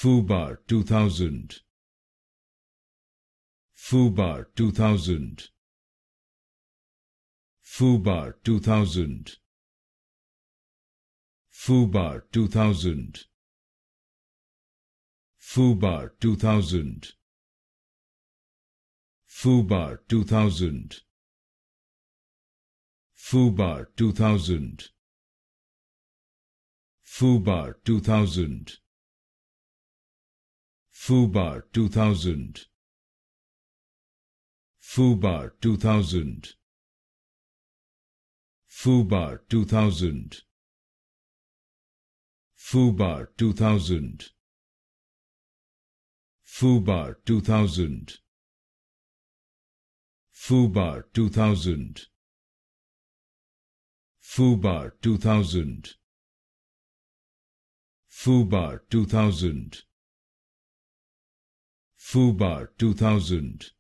Foobar2000. Foobar2000. Foobar2000. Foobar2000. Foobar2000. Foobar2000. Foobar2000. Foobar2000. Foobar2000. Foobar2000. Foobar2000. Foobar2000. Foobar2000. Foobar2000. Foobar2000. Foobar2000. Foobar2000.